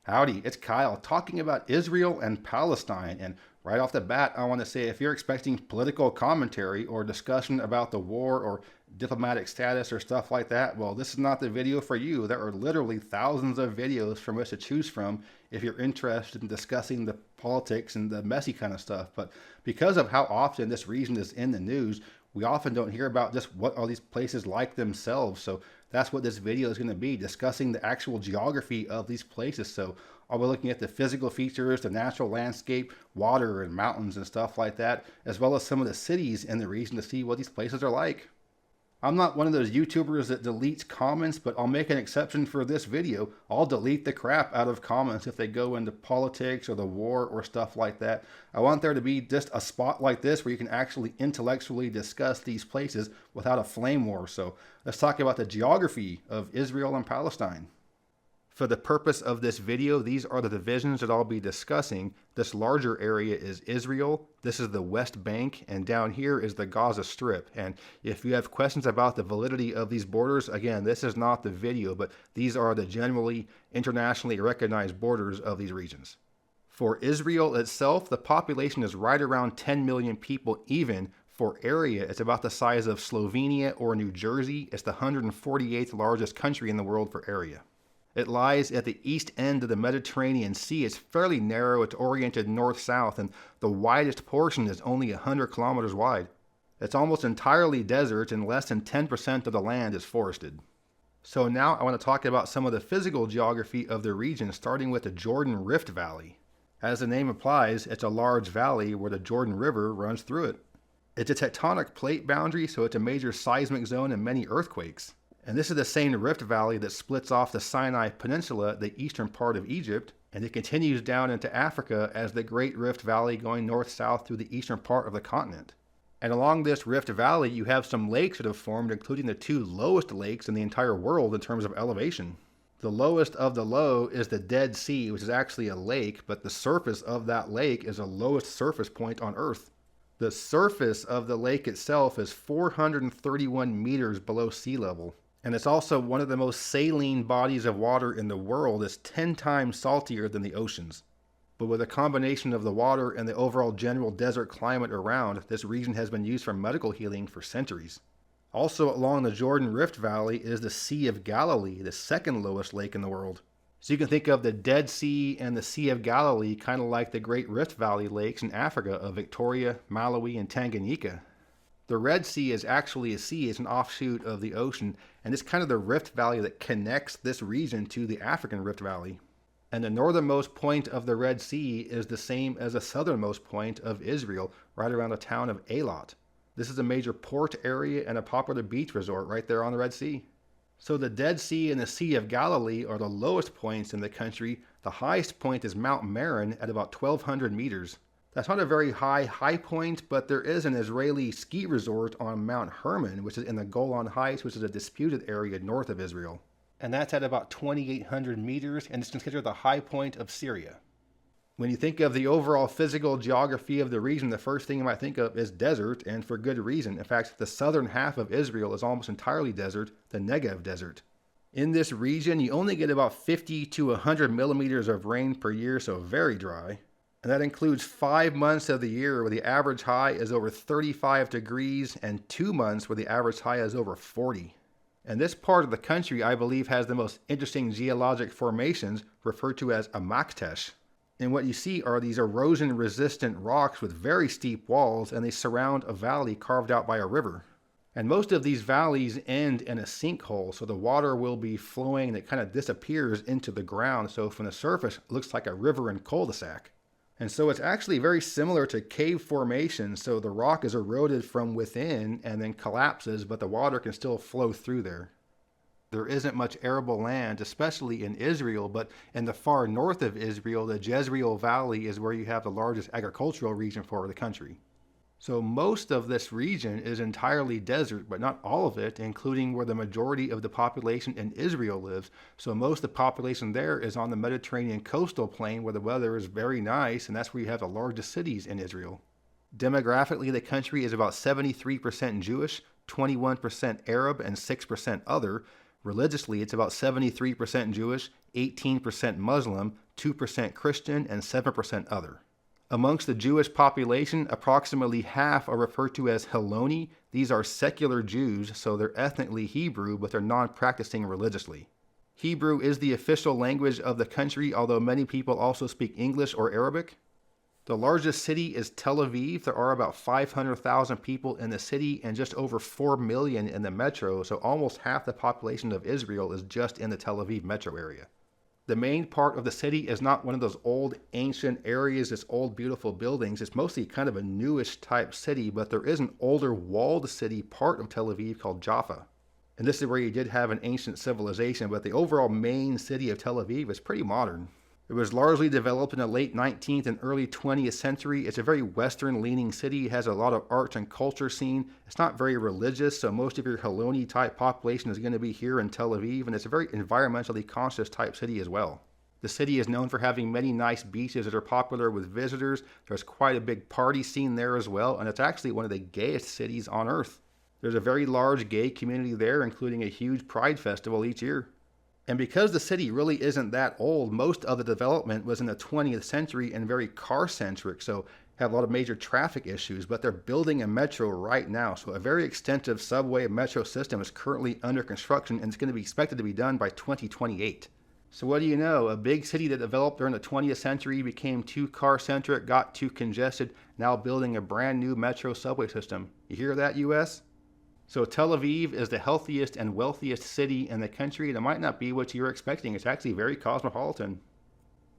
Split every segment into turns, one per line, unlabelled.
Howdy, it's Kyle talking about Israel and Palestine. And right off the bat, I want to say if you're expecting political commentary or discussion about the war or diplomatic status or stuff like that, well, this is not the video for you. There are literally thousands of videos from which to choose from if you're interested in discussing the politics and the messy kind of stuff. But because of how often this region is in the news, we often don't hear about just what are these places like themselves. So that's what this video is going to be, discussing the actual geography of these places. So I'll be looking at the physical features, the natural landscape, water and mountains and stuff like that, as well as some of the cities in the region to see what these places are like. I'm not one of those YouTubers that deletes comments, but I'll make an exception for this video. I'll delete the crap out of comments if they go into politics or the war or stuff like that. I want there to be just a spot like this where you can actually intellectually discuss these places without a flame war. So let's talk about the geography of Israel and Palestine. For the purpose of this video, these are the divisions that I'll be discussing. This larger area is Israel, this is the West Bank, and down here is the Gaza Strip. And if you have questions about the validity of these borders, again, this is not the video, but these are the generally internationally recognized borders of these regions. For Israel itself, the population is right around 10 million people even. For area, it's about the size of Slovenia or New Jersey. It's the 148th largest country in the world for area. It lies at the east end of the Mediterranean Sea. It's fairly narrow, it's oriented north-south, and the widest portion is only 100 kilometers wide. It's almost entirely desert, and less than 10% of the land is forested. So now I want to talk about some of the physical geography of the region, starting with the Jordan Rift Valley. As the name implies, it's a large valley where the Jordan River runs through it. It's a tectonic plate boundary, so it's a major seismic zone and many earthquakes. And this is the same Rift Valley that splits off the Sinai Peninsula, the eastern part of Egypt, and it continues down into Africa as the Great Rift Valley going north-south through the eastern part of the continent. And along this Rift Valley, you have some lakes that have formed, including the two lowest lakes in the entire world in terms of elevation. The lowest of the low is the Dead Sea, which is actually a lake, but the surface of that lake is the lowest surface point on Earth. The surface of the lake itself is 431 meters below sea level. And it's also one of the most saline bodies of water in the world. It's 10 times saltier than the oceans. But with a combination of the water and the overall general desert climate around, this region has been used for medical healing for centuries. Also along the Jordan Rift Valley is the Sea of Galilee, the second lowest lake in the world. So you can think of the Dead Sea and the Sea of Galilee kind of like the Great Rift Valley lakes in Africa of Victoria, Malawi, and Tanganyika. The Red Sea is actually a sea, it's an offshoot of the ocean, and it's kind of the rift valley that connects this region to the African Rift Valley. And the northernmost point of the Red Sea is the same as the southernmost point of Israel, right around the town of Eilat. This is a major port area and a popular beach resort right there on the Red Sea. So the Dead Sea and the Sea of Galilee are the lowest points in the country. The highest point is Mount Meron at about 1,200 meters. That's not a very high point, but there is an Israeli ski resort on Mount Hermon, which is in the Golan Heights, which is a disputed area north of Israel. And that's at about 2,800 meters, and it's considered the high point of Syria. When you think of the overall physical geography of the region, the first thing you might think of is desert, and for good reason. In fact, the southern half of Israel is almost entirely desert, the Negev Desert. In this region, you only get about 50 to 100 millimeters of rain per year, so very dry. And that includes 5 months of the year where the average high is over 35 degrees and 2 months where the average high is over 40. And this part of the country, I believe, has the most interesting geologic formations referred to as a maktesh. And what you see are these erosion-resistant rocks with very steep walls, and they surround a valley carved out by a river. And most of these valleys end in a sinkhole, so the water will be flowing and it kind of disappears into the ground. So from the surface, it looks like a river and cul-de-sac. And so it's actually very similar to cave formation. So the rock is eroded from within and then collapses, but the water can still flow through there. There isn't much arable land, especially in Israel, but in the far north of Israel, the Jezreel Valley is where you have the largest agricultural region for the country. So most of this region is entirely desert, but not all of it, including where the majority of the population in Israel lives. So most of the population there is on the Mediterranean coastal plain where the weather is very nice, and that's where you have the largest cities in Israel. Demographically, the country is about 73% Jewish, 21% Arab, and 6% other. Religiously, it's about 73% Jewish, 18% Muslim, 2% Christian, and 7% other. Amongst the Jewish population, approximately half are referred to as Heloni. These are secular Jews, so they're ethnically Hebrew, but they're non-practicing religiously. Hebrew is the official language of the country, although many people also speak English or Arabic. The largest city is Tel Aviv. There are about 500,000 people in the city and just over 4 million in the metro, so almost half the population of Israel is just in the Tel Aviv metro area. The main part of the city is not one of those old ancient areas, it's old beautiful buildings. It's mostly kind of a newish type city, but there is an older walled city part of Tel Aviv called Jaffa. And this is where you did have an ancient civilization, but the overall main city of Tel Aviv is pretty modern. It was largely developed in the late 19th and early 20th century. It's a very Western-leaning city. It has a lot of arts and culture scene. It's not very religious, so most of your Heloni-type population is going to be here in Tel Aviv, and it's a very environmentally conscious type city as well. The city is known for having many nice beaches that are popular with visitors. There's quite a big party scene there as well, and it's actually one of the gayest cities on earth. There's a very large gay community there, including a huge pride festival each year. And because the city really isn't that old, most of the development was in the 20th century and very car-centric, so have a lot of major traffic issues, but they're building a metro right now. So a very extensive subway metro system is currently under construction, and it's going to be expected to be done by 2028. So what do you know? A big city that developed during the 20th century became too car-centric, got too congested, now building a brand new metro subway system. You hear that, US? So Tel Aviv is the healthiest and wealthiest city in the country, and it might not be what you're expecting. It's actually very cosmopolitan.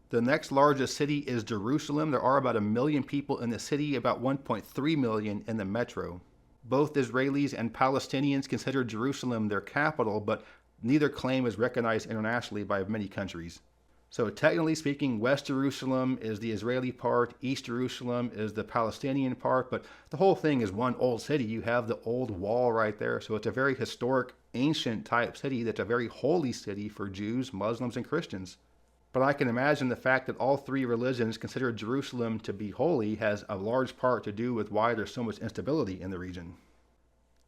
The next largest city is Jerusalem. There are about 1 million people in the city, about 1.3 million in the metro. Both Israelis and Palestinians consider Jerusalem their capital, but neither claim is recognized internationally by many countries. So technically speaking, West Jerusalem is the Israeli part, East Jerusalem is the Palestinian part, but the whole thing is one old city. You have the old wall right there, so it's a very historic, ancient type city that's a very holy city for Jews, Muslims, and Christians. But I can imagine the fact that all three religions consider Jerusalem to be holy has a large part to do with why there's so much instability in the region.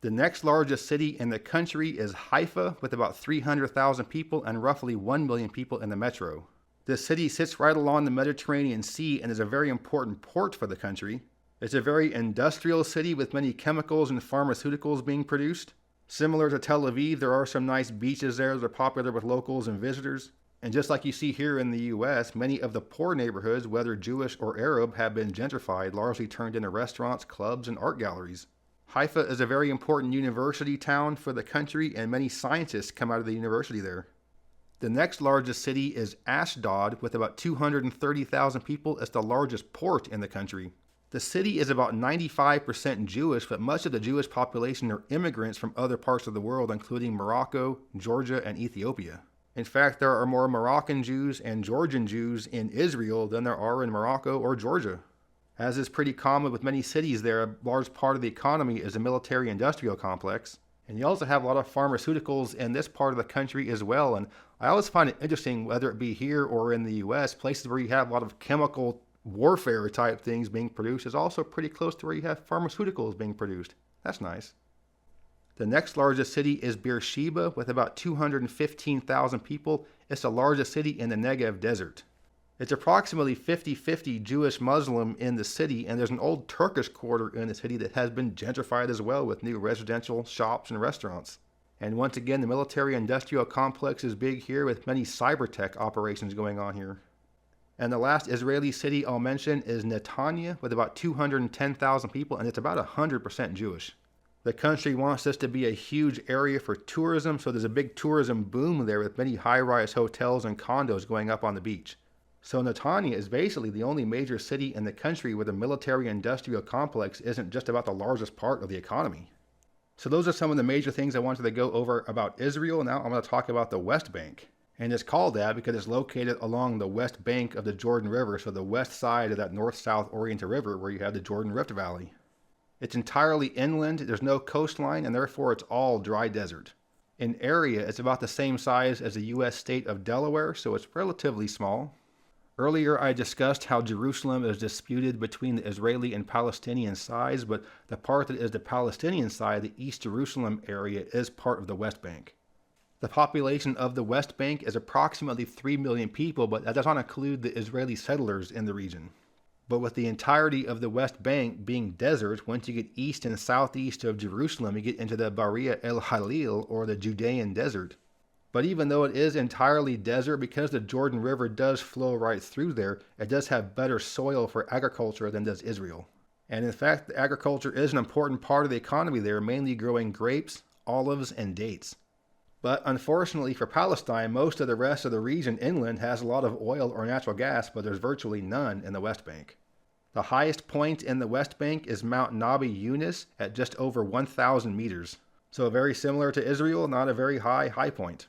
The next largest city in the country is Haifa, with about 300,000 people and roughly 1 million people in the metro. This city sits right along the Mediterranean Sea and is a very important port for the country. It's a very industrial city with many chemicals and pharmaceuticals being produced. Similar to Tel Aviv, there are some nice beaches there that are popular with locals and visitors. And just like you see here in the US, many of the poor neighborhoods, whether Jewish or Arab, have been gentrified, largely turned into restaurants, clubs, and art galleries. Haifa is a very important university town for the country, and many scientists come out of the university there. The next largest city is Ashdod, with about 230,000 people. It's the largest port in the country. The city is about 95% Jewish, but much of the Jewish population are immigrants from other parts of the world, including Morocco, Georgia, and Ethiopia. In fact, there are more Moroccan Jews and Georgian Jews in Israel than there are in Morocco or Georgia. As is pretty common with many cities there, a large part of the economy is a military-industrial complex. And you also have a lot of pharmaceuticals in this part of the country as well. And I always find it interesting, whether it be here or in the US, places where you have a lot of chemical warfare type things being produced is also pretty close to where you have pharmaceuticals being produced. That's nice. The next largest city is Beersheba, with about 215,000 people. It's the largest city in the Negev desert. It's approximately 50-50 Jewish-Muslim in the city, and there's an old Turkish quarter in the city that has been gentrified as well with new residential shops and restaurants. And once again, the military-industrial complex is big here with many cyber tech operations going on here. And the last Israeli city I'll mention is Netanya, with about 210,000 people, and it's about 100% Jewish. The country wants this to be a huge area for tourism, so there's a big tourism boom there with many high-rise hotels and condos going up on the beach. So Netanya is basically the only major city in the country where the military-industrial complex isn't just about the largest part of the economy. So those are some of the major things I wanted to go over about Israel. Now I'm going to talk about the West Bank. And it's called that because it's located along the west bank of the Jordan River, so the west side of that north-south oriented river where you have the Jordan Rift Valley. It's entirely inland, there's no coastline, and therefore it's all dry desert. In area, it's about the same size as the U.S. state of Delaware, so it's relatively small. Earlier, I discussed how Jerusalem is disputed between the Israeli and Palestinian sides, but the part that is the Palestinian side, the East Jerusalem area, is part of the West Bank. The population of the West Bank is approximately 3 million people, but that does not include the Israeli settlers in the region. But with the entirety of the West Bank being desert, once you get east and southeast of Jerusalem, you get into the Baria el Halil, or the Judean desert. But even though it is entirely desert, because the Jordan River does flow right through there, it does have better soil for agriculture than does Israel. And in fact, the agriculture is an important part of the economy there, mainly growing grapes, olives, and dates. But unfortunately for Palestine, most of the rest of the region inland has a lot of oil or natural gas, but there's virtually none in the West Bank. The highest point in the West Bank is Mount Nabi Yunus at just over 1,000 meters. So very similar to Israel, not a very high point.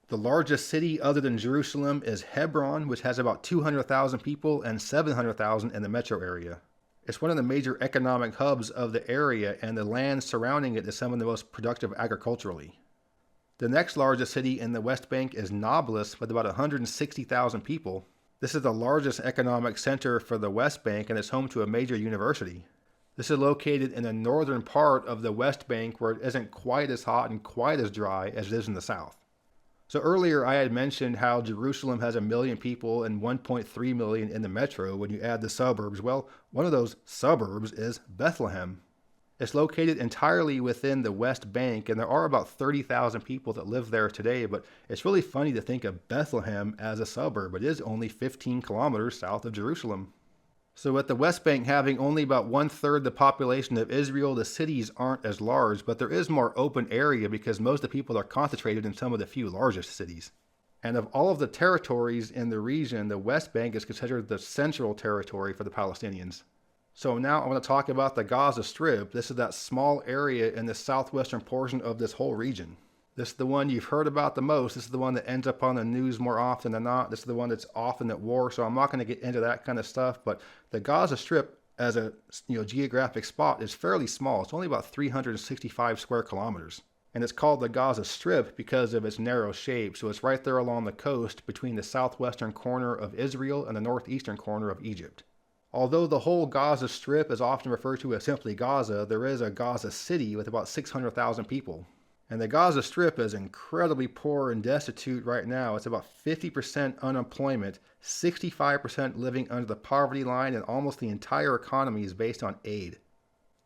The largest city other than Jerusalem is Hebron, which has about 200,000 people and 700,000 in the metro area. It's one of the major economic hubs of the area, and the land surrounding it is some of the most productive agriculturally. The next largest city in the West Bank is Nablus, with about 160,000 people. This is the largest economic center for the West Bank, and it's home to a major university. This is located in the northern part of the West Bank, where it isn't quite as hot and quite as dry as it is in the south. So earlier I had mentioned how Jerusalem has 1 million people and 1.3 million in the metro when you add the suburbs. Well, one of those suburbs is Bethlehem. It's located entirely within the West Bank, and there are about 30,000 people that live there today, but it's really funny to think of Bethlehem as a suburb. It is only 15 kilometers south of Jerusalem. So with the West Bank having only about 1/3 the population of Israel, the cities aren't as large, but there is more open area because most of the people are concentrated in some of the few largest cities. And of all of the territories in the region, the West Bank is considered the central territory for the Palestinians. So now I want to talk about the Gaza Strip. This is that small area in the southwestern portion of this whole region. This is the one you've heard about the most. This is the one that ends up on the news more often than not. This is the one that's often at war. So I'm not going to get into that kind of stuff. But the Gaza Strip as a geographic spot is fairly small. It's only about 365 square kilometers. And it's called the Gaza Strip because of its narrow shape. So it's right there along the coast between the southwestern corner of Israel and the northeastern corner of Egypt. Although the whole Gaza Strip is often referred to as simply Gaza, there is a Gaza City with about 600,000 people. And the Gaza Strip is incredibly poor and destitute right now. It's about 50% unemployment, 65% living under the poverty line, and almost the entire economy is based on aid.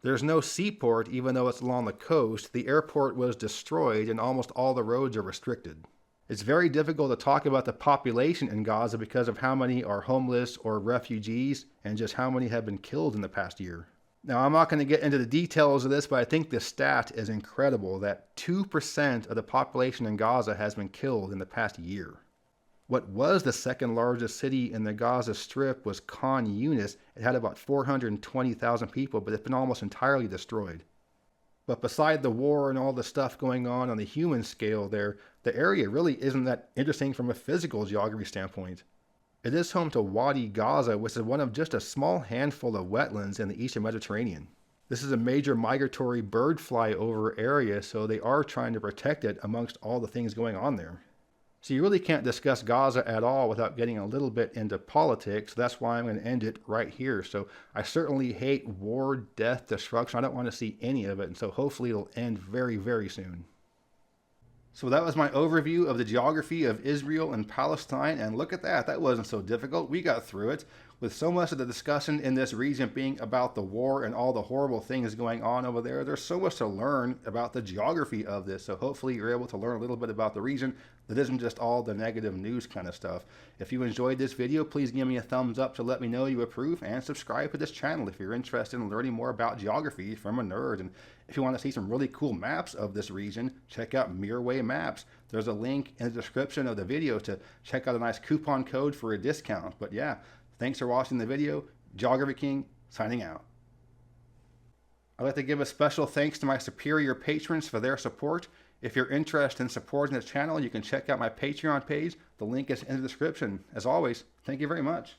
There's no seaport, even though it's along the coast. The airport was destroyed and almost all the roads are restricted. It's very difficult to talk about the population in Gaza because of how many are homeless or refugees and just how many have been killed in the past year. Now, I'm not going to get into the details of this, but I think the stat is incredible that 2% of the population in Gaza has been killed in the past year. What was the second largest city in the Gaza Strip was Khan Yunis. It had about 420,000 people, but it's been almost entirely destroyed. But beside the war and all the stuff going on the human scale there, the area really isn't that interesting from a physical geography standpoint. It is home to Wadi Gaza, which is one of just a small handful of wetlands in the eastern Mediterranean. This is a major migratory bird flyover area, so they are trying to protect it amongst all the things going on there. So you really can't discuss Gaza at all without getting a little bit into politics. That's why I'm going to end it right here. So I certainly hate war, death, destruction. I don't want to see any of it. And so hopefully it'll end very, very soon. So that was my overview of the geography of Israel and Palestine. And look at that. That wasn't so difficult. We got through it. With so much of the discussion in this region being about the war and all the horrible things going on over there, there's so much to learn about the geography of this. So hopefully you're able to learn a little bit about the region that isn't just all the negative news kind of stuff. If you enjoyed this video, please give me a thumbs up to let me know you approve, and subscribe to this channel if you're interested in learning more about geography from a nerd. And if you want to see some really cool maps of this region, check out Mirway Maps. There's a link in the description of the video to check out a nice coupon code for a discount. But yeah, thanks for watching the video. Geography King, signing out. I'd like to give a special thanks to my superior patrons for their support. If you're interested in supporting this channel, you can check out my Patreon page. The link is in the description. As always, thank you very much.